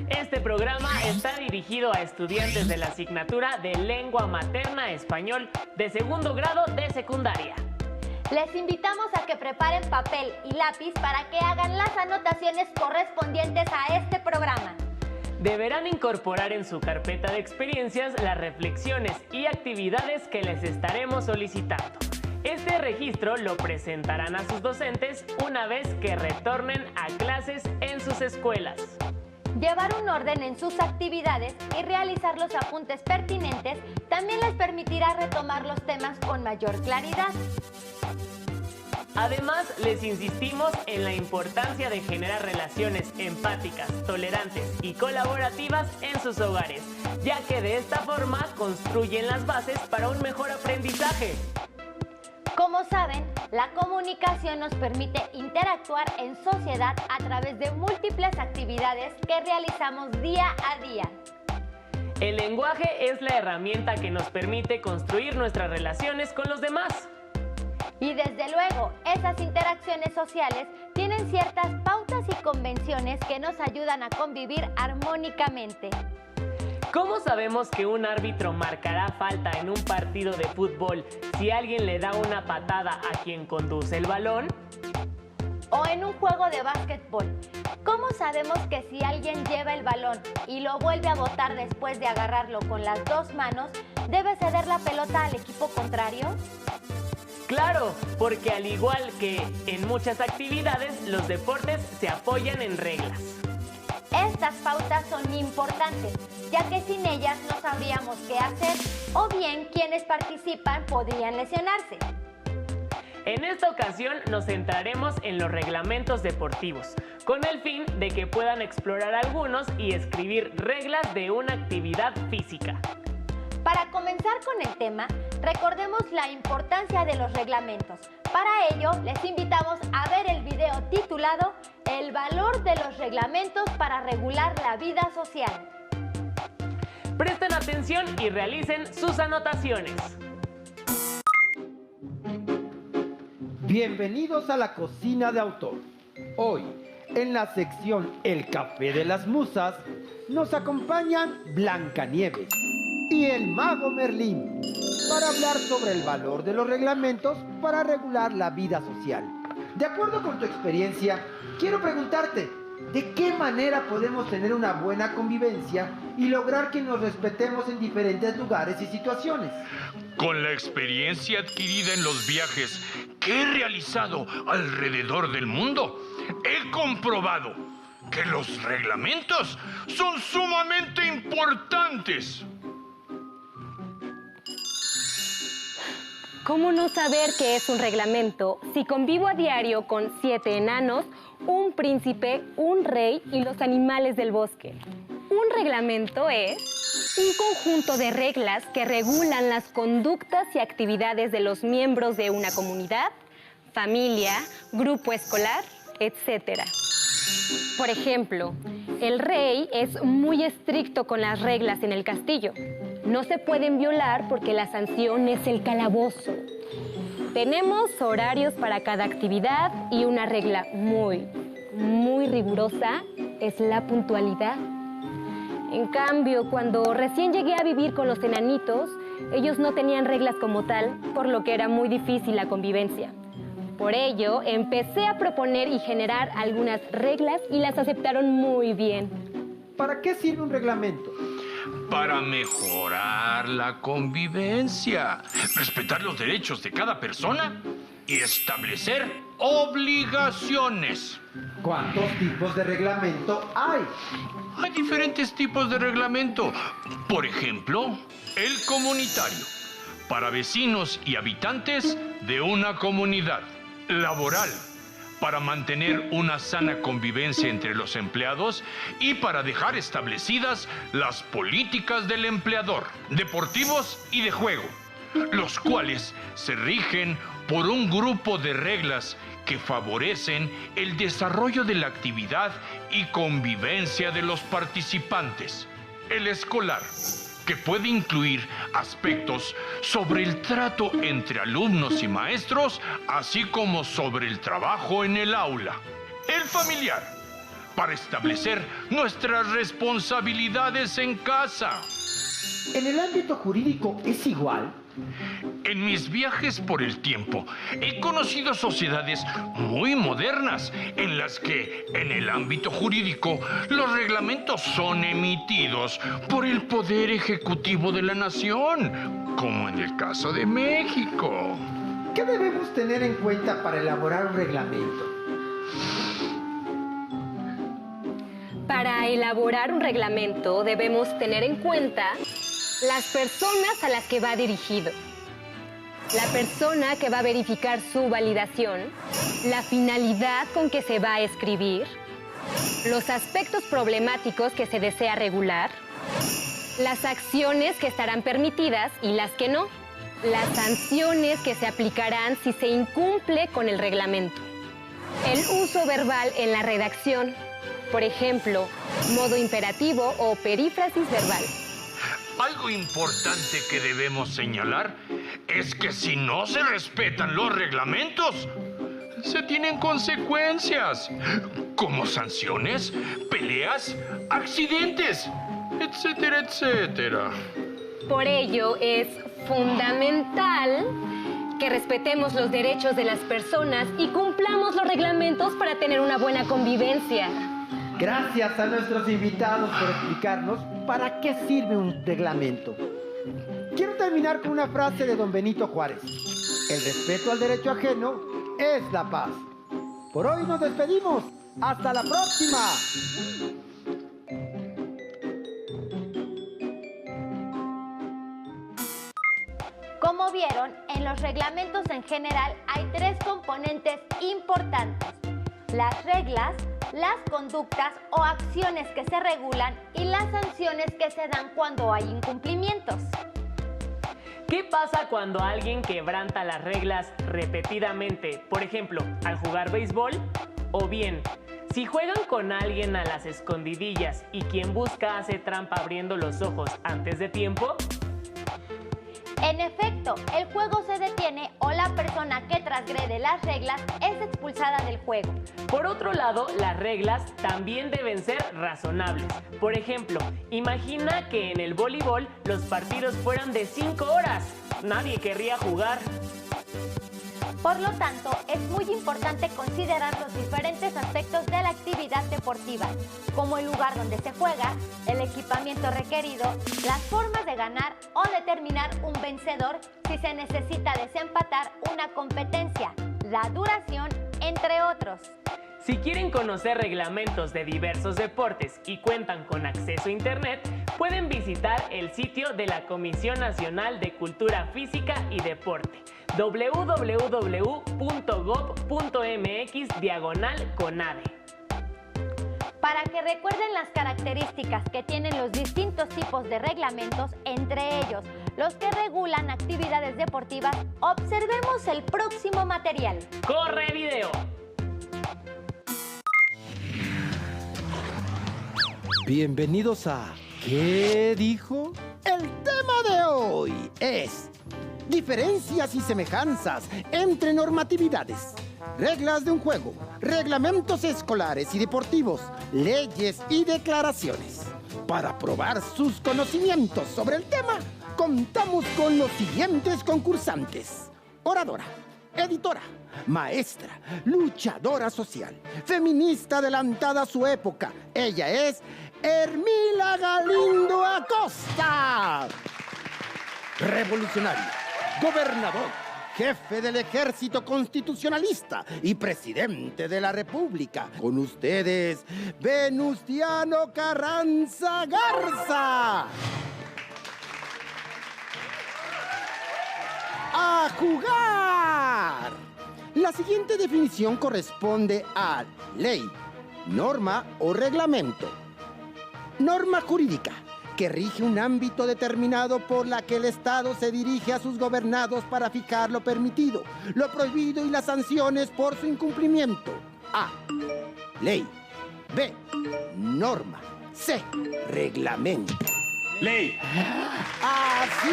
Este programa está dirigido a estudiantes de la asignatura de Lengua Materna Español de segundo grado de secundaria. Les invitamos a que preparen papel y lápiz para que hagan las anotaciones correspondientes a este programa. Deberán incorporar en su carpeta de experiencias las reflexiones y actividades que les estaremos solicitando. Este registro lo presentarán a sus docentes una vez que retornen a clases en sus escuelas. Llevar un orden en sus actividades y realizar los apuntes pertinentes también les permitirá retomar los temas con mayor claridad. Además, les insistimos en la importancia de generar relaciones empáticas, tolerantes y colaborativas en sus hogares, ya que de esta forma construyen las bases para un mejor aprendizaje. Como saben, la comunicación nos permite interactuar en sociedad a través de múltiples actividades que realizamos día a día. El lenguaje es la herramienta que nos permite construir nuestras relaciones con los demás. Y desde luego, esas interacciones sociales tienen ciertas pautas y convenciones que nos ayudan a convivir armónicamente. ¿Cómo sabemos que un árbitro marcará falta en un partido de fútbol si alguien le da una patada a quien conduce el balón? O en un juego de básquetbol, ¿cómo sabemos que si alguien lleva el balón y lo vuelve a botar después de agarrarlo con las dos manos, debe ceder la pelota al equipo contrario? Claro, porque al igual que en muchas actividades, los deportes se apoyan en reglas. Estas pautas son importantes, ya que sin ellas no sabríamos qué hacer o bien quienes participan podrían lesionarse. En esta ocasión nos centraremos en los reglamentos deportivos, con el fin de que puedan explorar algunos y escribir reglas de una actividad física. Para comenzar con el tema, recordemos la importancia de los reglamentos. Para ello, les invitamos a ver el video titulado El valor de los reglamentos para regular la vida social. Presten atención y realicen sus anotaciones. Bienvenidos a la cocina de autor. Hoy, en la sección El Café de las Musas, nos acompañan Blancanieves y el mago Merlín para hablar sobre el valor de los reglamentos para regular la vida social. De acuerdo con tu experiencia, quiero preguntarte, ¿de qué manera podemos tener una buena convivencia y lograr que nos respetemos en diferentes lugares y situaciones? Con la experiencia adquirida en los viajes que he realizado alrededor del mundo, he comprobado que los reglamentos son sumamente importantes. ¿Cómo no saber qué es un reglamento si convivo a diario con 7 enanos, un príncipe, un rey y los animales del bosque? Un reglamento es un conjunto de reglas que regulan las conductas y actividades de los miembros de una comunidad, familia, grupo escolar, etc. Por ejemplo, el rey es muy estricto con las reglas en el castillo. No se pueden violar porque la sanción es el calabozo. Tenemos horarios para cada actividad y una regla muy rigurosa es la puntualidad. En cambio, cuando recién llegué a vivir con los enanitos, ellos no tenían reglas como tal, por lo que era muy difícil la convivencia. Por ello, empecé a proponer y generar algunas reglas y las aceptaron muy bien. ¿Para qué sirve un reglamento? Para mejorar la convivencia, respetar los derechos de cada persona y establecer obligaciones. ¿Cuántos tipos de reglamento hay? Hay diferentes tipos de reglamento. Por ejemplo, el comunitario, para vecinos y habitantes de una comunidad. Laboral, para mantener una sana convivencia entre los empleados y para dejar establecidas las políticas del empleador. Deportivos y de juego, los cuales se rigen por un grupo de reglas que favorecen el desarrollo de la actividad y convivencia de los participantes. El escolar, que puede incluir aspectos sobre el trato entre alumnos y maestros, así como sobre el trabajo en el aula. El familiar, para establecer nuestras responsabilidades en casa. ¿En el ámbito jurídico es igual? En mis viajes por el tiempo, he conocido sociedades muy modernas en las que, en el ámbito jurídico, los reglamentos son emitidos por el Poder Ejecutivo de la Nación, como en el caso de México. ¿Qué debemos tener en cuenta para elaborar un reglamento? Para elaborar un reglamento debemos tener en cuenta las personas a las que va dirigido, la persona que va a verificar su validación, la finalidad con que se va a escribir, los aspectos problemáticos que se desea regular, las acciones que estarán permitidas y las que no, las sanciones que se aplicarán si se incumple con el reglamento, el uso verbal en la redacción, por ejemplo, modo imperativo o perífrasis verbal. Algo importante que debemos señalar es que si no se respetan los reglamentos, se tienen consecuencias, como sanciones, peleas, accidentes, etcétera, etcétera. Por ello es fundamental que respetemos los derechos de las personas y cumplamos los reglamentos para tener una buena convivencia. Gracias a nuestros invitados por explicarnos para qué sirve un reglamento. Quiero terminar con una frase de don Benito Juárez. El respeto al derecho ajeno es la paz. Por hoy nos despedimos. ¡Hasta la próxima! Como vieron, en los reglamentos en general hay tres componentes importantes: las reglas, las conductas o acciones que se regulan y las sanciones que se dan cuando hay incumplimientos. ¿Qué pasa cuando alguien quebranta las reglas repetidamente? Por ejemplo, al jugar béisbol. O bien, si juegan con alguien a las escondidillas y quien busca hace trampa abriendo los ojos antes de tiempo. En efecto, el juego se detiene o la persona que transgrede las reglas es expulsada del juego. Por otro lado, las reglas también deben ser razonables. Por ejemplo, imagina que en el voleibol los partidos fueran de 5 horas. Nadie querría jugar. Por lo tanto, es muy importante considerar los diferentes aspectos de la actividad deportiva, como el lugar donde se juega, el equipamiento requerido, las formas de ganar o determinar un vencedor si se necesita desempatar una competencia, la duración, entre otros. Si quieren conocer reglamentos de diversos deportes y cuentan con acceso a internet, pueden visitar el sitio de la Comisión Nacional de Cultura Física y Deporte, www.gov.mx/CONADE. Para que recuerden las características que tienen los distintos tipos de reglamentos, entre ellos los que regulan actividades deportivas, observemos el próximo material. ¡Corre video! Bienvenidos a ¿Qué dijo? El tema de hoy es diferencias y semejanzas entre normatividades, reglas de un juego, reglamentos escolares y deportivos, leyes y declaraciones. Para probar sus conocimientos sobre el tema, contamos con los siguientes concursantes: oradora, editora, maestra, luchadora social, feminista adelantada a su época. Ella es Hermila Galindo Acosta. Revolucionario, gobernador, jefe del Ejército Constitucionalista y presidente de la República. Con ustedes, Venustiano Carranza Garza. ¡A jugar! La siguiente definición corresponde a ley, norma o reglamento. Norma jurídica, que rige un ámbito determinado por la que el Estado se dirige a sus gobernados para fijar lo permitido, lo prohibido y las sanciones por su incumplimiento. A. Ley. B. Norma. C. Reglamento. Ley. ¡Así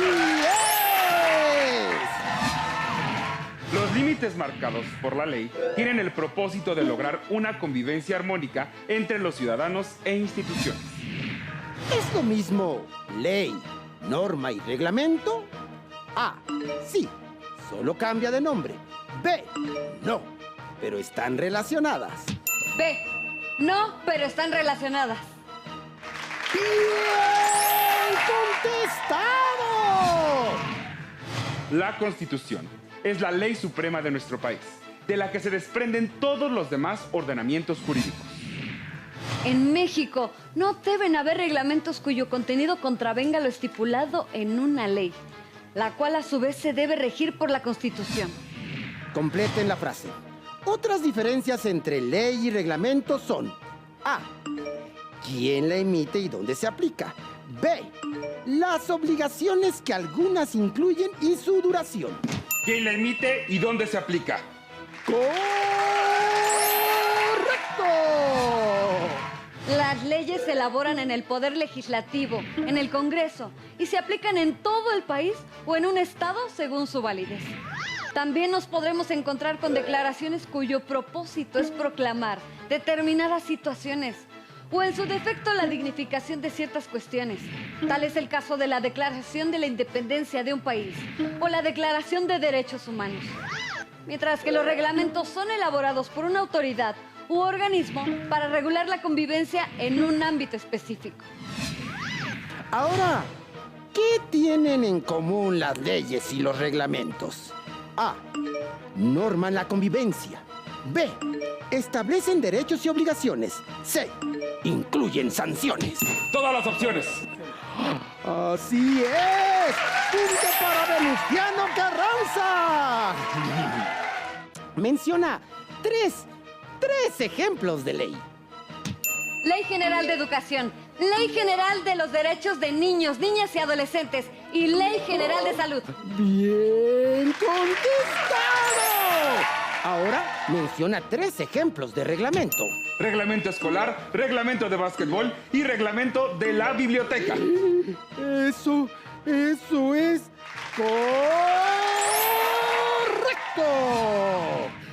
es! Los límites marcados por la ley tienen el propósito de lograr una convivencia armónica entre los ciudadanos e instituciones. ¿Es lo mismo ley, norma y reglamento? A. Sí, solo cambia de nombre. B. No, pero están relacionadas. B. No, pero están relacionadas. ¡Bien contestado! La Constitución es la ley suprema de nuestro país, de la que se desprenden todos los demás ordenamientos jurídicos. En México no deben haber reglamentos cuyo contenido contravenga lo estipulado en una ley, la cual a su vez se debe regir por la Constitución. Completen la frase. Otras diferencias entre ley y reglamento son: A. ¿Quién la emite y dónde se aplica? B. Las obligaciones que algunas incluyen y su duración. ¿Quién la emite y dónde se aplica? ¡Correcto! Las leyes se elaboran en el Poder Legislativo, en el Congreso, y se aplican en todo el país o en un estado según su validez. También nos podremos encontrar con declaraciones cuyo propósito es proclamar determinadas situaciones o en su defecto la dignificación de ciertas cuestiones. Tal es el caso de la Declaración de la Independencia de un país o la Declaración de Derechos Humanos. Mientras que los reglamentos son elaborados por una autoridad u organismo para regular la convivencia en un ámbito específico. Ahora, ¿qué tienen en común las leyes y los reglamentos? A. Norman la convivencia. B. Establecen derechos y obligaciones. C. Incluyen sanciones. Todas las opciones. ¡Así es! ¡Punto para Venustiano Carranza! Menciona tres ejemplos de ley. Ley General de Educación, Ley General de los Derechos de Niños, Niñas y Adolescentes y Ley General de Salud. ¡Bien contestado! Ahora menciona 3 ejemplos de reglamento. Reglamento escolar, reglamento de básquetbol y reglamento de la biblioteca. Eso es correcto.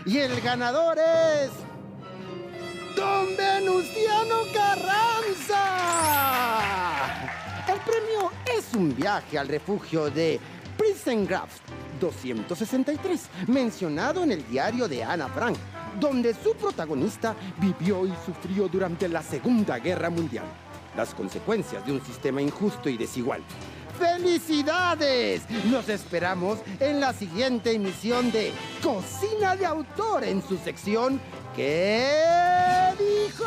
Y el ganador es Don Venustiano Carranza. El premio es un viaje al refugio de Prinsengraft 263, mencionado en el diario de Ana Frank, donde su protagonista vivió y sufrió durante la Segunda Guerra Mundial las consecuencias de un sistema injusto y desigual. ¡Felicidades! Los esperamos en la siguiente emisión de Cocina de Autor en su sección ¿Qué dijo?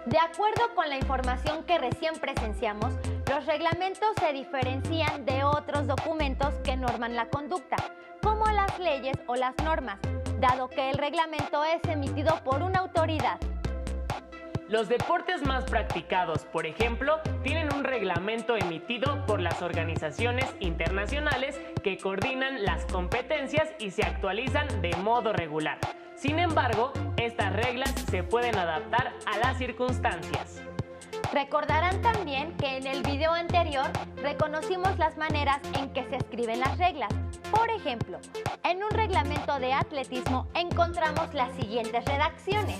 De acuerdo con la información que recién presenciamos, los reglamentos se diferencian de otros documentos que norman la conducta, como las leyes o las normas, dado que el reglamento es emitido por una autoridad. Los deportes más practicados, por ejemplo, tienen un reglamento emitido por las organizaciones internacionales que coordinan las competencias y se actualizan de modo regular. Sin embargo, estas reglas se pueden adaptar a las circunstancias. Recordarán también que en el video anterior reconocimos las maneras en que se escriben las reglas. Por ejemplo, en un reglamento de atletismo encontramos las siguientes redacciones.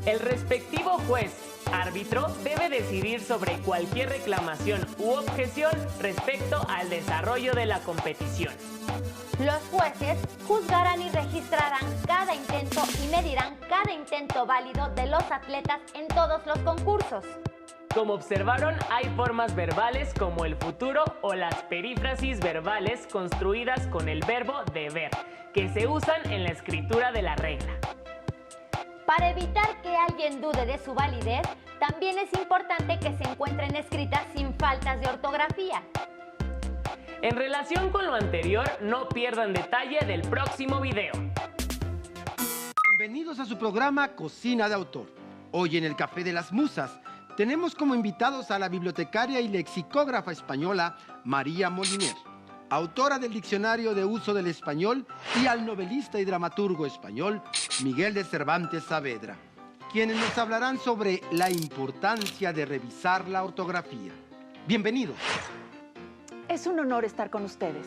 El respectivo juez, árbitro, debe decidir sobre cualquier reclamación u objeción respecto al desarrollo de la competición. Los jueces juzgarán y registrarán cada intento y medirán cada intento válido de los atletas en todos los concursos. Como observaron, hay formas verbales como el futuro o las perífrasis verbales construidas con el verbo deber, que se usan en la escritura de la regla. Para evitar que alguien dude de su validez, también es importante que se encuentren escritas sin faltas de ortografía. En relación con lo anterior, no pierdan detalle del próximo video. Bienvenidos a su programa Cocina de Autor. Hoy en el Café de las Musas tenemos como invitados a la bibliotecaria y lexicógrafa española María Moliner, autora del Diccionario de Uso del Español, y al novelista y dramaturgo español Miguel de Cervantes Saavedra, quienes nos hablarán sobre la importancia de revisar la ortografía. Bienvenidos. Es un honor estar con ustedes.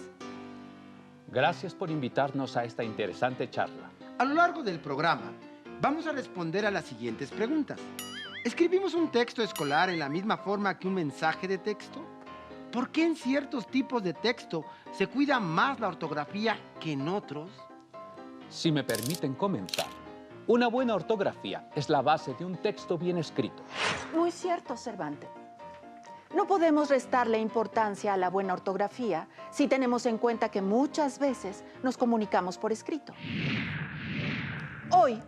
Gracias por invitarnos a esta interesante charla. A lo largo del programa, vamos a responder a las siguientes preguntas. ¿Escribimos un texto escolar en la misma forma que un mensaje de texto? ¿Por qué en ciertos tipos de texto se cuida más la ortografía que en otros? Si me permiten comenzar, una buena ortografía es la base de un texto bien escrito. Muy cierto, Cervantes. No podemos restarle importancia a la buena ortografía si tenemos en cuenta que muchas veces nos comunicamos por escrito. Hoy,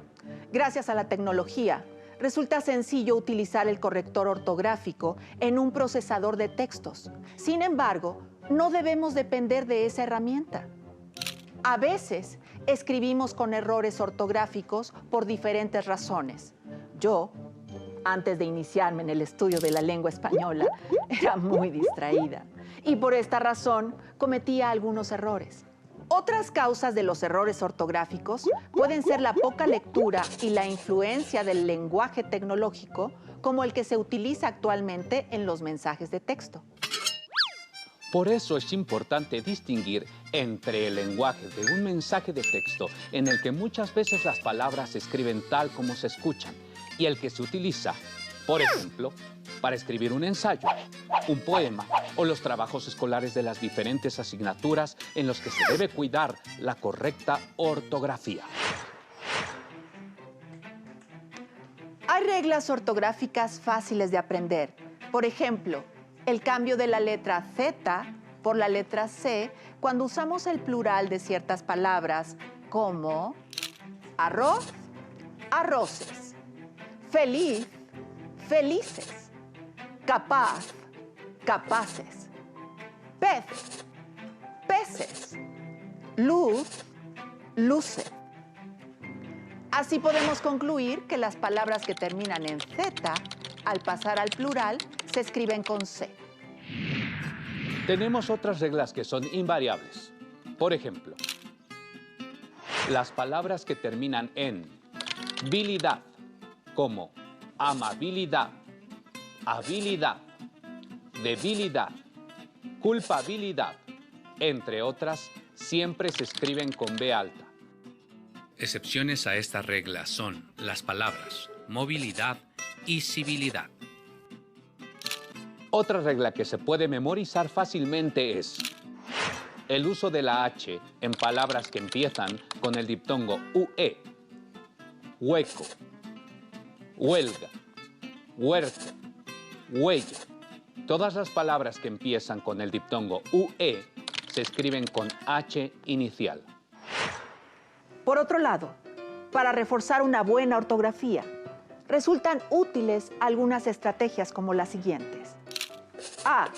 gracias a la tecnología, resulta sencillo utilizar el corrector ortográfico en un procesador de textos. Sin embargo, no debemos depender de esa herramienta. A veces, escribimos con errores ortográficos por diferentes razones. Yo, antes de iniciarme en el estudio de la lengua española, era muy distraída y por esta razón cometía algunos errores. Otras causas de los errores ortográficos pueden ser la poca lectura y la influencia del lenguaje tecnológico, como el que se utiliza actualmente en los mensajes de texto. Por eso es importante distinguir entre el lenguaje de un mensaje de texto, en el que muchas veces las palabras se escriben tal como se escuchan, y el que se utiliza, por ejemplo, para escribir un ensayo, un poema o los trabajos escolares de las diferentes asignaturas en los que se debe cuidar la correcta ortografía. Hay reglas ortográficas fáciles de aprender. Por ejemplo, el cambio de la letra Z por la letra C cuando usamos el plural de ciertas palabras como arroz, arroces, feliz, felices, capaz, capaces, pez, peces, luz, luce. Así podemos concluir que las palabras que terminan en Z, al pasar al plural, se escriben con C. Tenemos otras reglas que son invariables. Por ejemplo, las palabras que terminan en bilidad, como amabilidad, habilidad, debilidad, culpabilidad, entre otras, siempre se escriben con B alta. Excepciones a esta regla son las palabras movilidad y civilidad. Otra regla que se puede memorizar fácilmente es el uso de la H en palabras que empiezan con el diptongo UE, hueco, huelga, huerto, huella. Todas las palabras que empiezan con el diptongo UE se escriben con H inicial. Por otro lado, para reforzar una buena ortografía, resultan útiles algunas estrategias como las siguientes. A.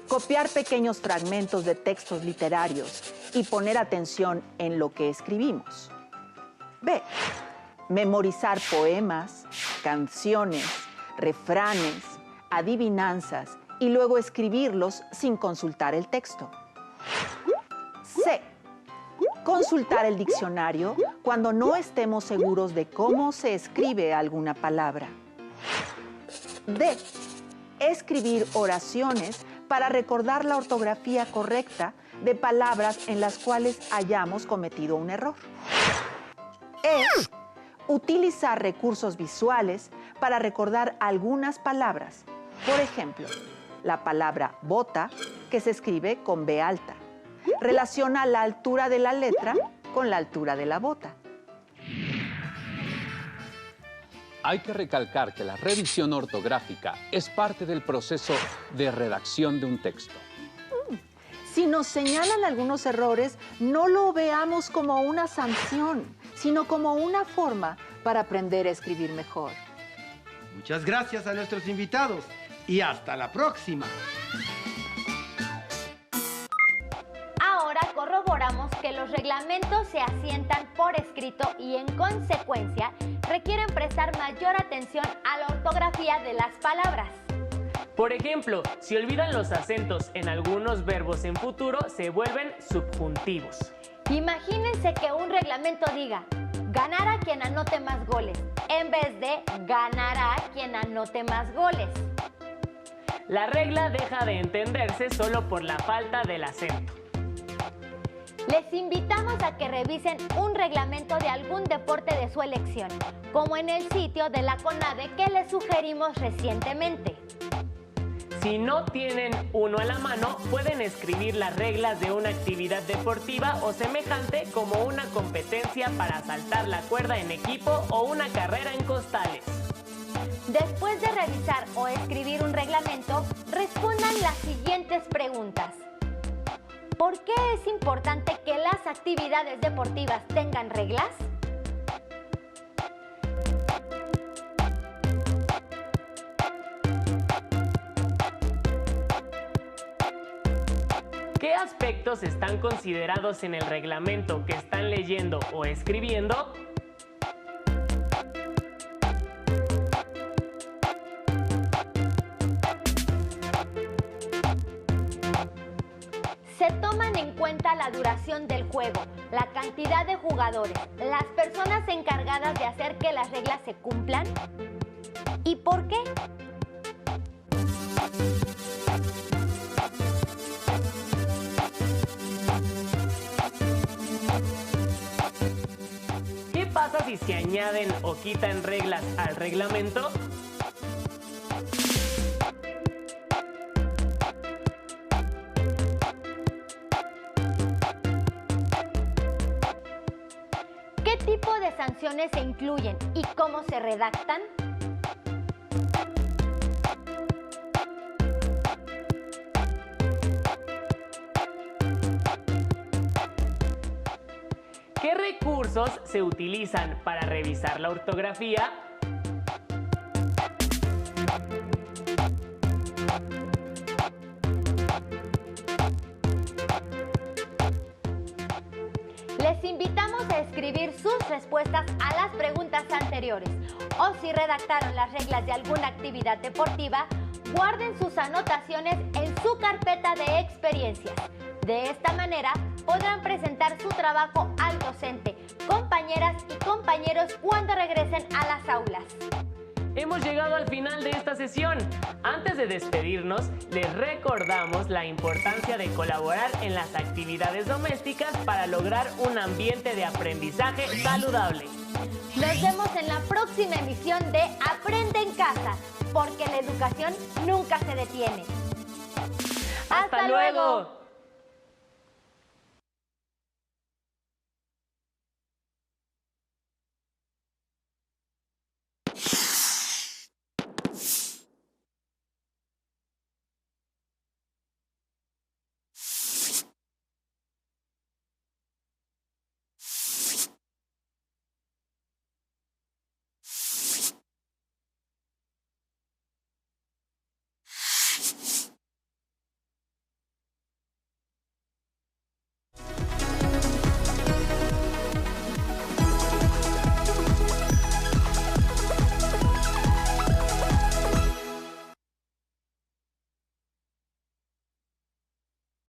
Copiar pequeños fragmentos de textos literarios y poner atención en lo que escribimos. B. Memorizar poemas, canciones, refranes, adivinanzas y luego escribirlos sin consultar el texto. C. Consultar el diccionario cuando no estemos seguros de cómo se escribe alguna palabra. D. Escribir oraciones para recordar la ortografía correcta de palabras en las cuales hayamos cometido un error. E. Utilizar recursos visuales para recordar algunas palabras. Por ejemplo, la palabra bota, que se escribe con B alta. Relaciona la altura de la letra con la altura de la bota. Hay que recalcar que la revisión ortográfica es parte del proceso de redacción de un texto. Si nos señalan algunos errores, no lo veamos como una sanción, sino como una forma para aprender a escribir mejor. Muchas gracias a nuestros invitados y hasta la próxima. Ahora corroboramos que los reglamentos se asientan por escrito y en consecuencia requieren prestar mayor atención a la ortografía de las palabras. Por ejemplo, si olvidan los acentos en algunos verbos en futuro, se vuelven subjuntivos. Imagínense que un reglamento diga ganará quien anote más goles, en vez de ganará quien anote más goles. La regla deja de entenderse solo por la falta del acento. Les invitamos a que revisen un reglamento de algún deporte de su elección, como en el sitio de la CONADE que les sugerimos recientemente. Si no tienen uno a la mano, pueden escribir las reglas de una actividad deportiva o semejante, como una competencia para saltar la cuerda en equipo o una carrera en costales. Después de revisar o escribir un reglamento, respondan las siguientes preguntas. ¿Por qué es importante que las actividades deportivas tengan reglas? ¿Qué aspectos están considerados en el reglamento que están leyendo o escribiendo? Se toman en cuenta la duración del juego, la cantidad de jugadores, las personas encargadas de hacer que las reglas se cumplan. ¿Y por qué? ¿Qué pasa si se añaden o quitan reglas al reglamento? ¿Qué tipo de sanciones se incluyen y cómo se redactan? ¿Qué recursos se utilizan para revisar la ortografía? Les invitamos a escribir sus respuestas a las preguntas anteriores, o si redactaron las reglas de alguna actividad deportiva, guarden sus anotaciones en su carpeta de experiencias. De esta manera podrán presentar su trabajo al docente, compañeras y compañeros cuando regresen a las aulas. Hemos llegado al final de esta sesión. Antes de despedirnos, les recordamos la importancia de colaborar en las actividades domésticas para lograr un ambiente de aprendizaje saludable. Nos vemos en la próxima emisión de Aprende en Casa, porque la educación nunca se detiene. ¡Hasta luego!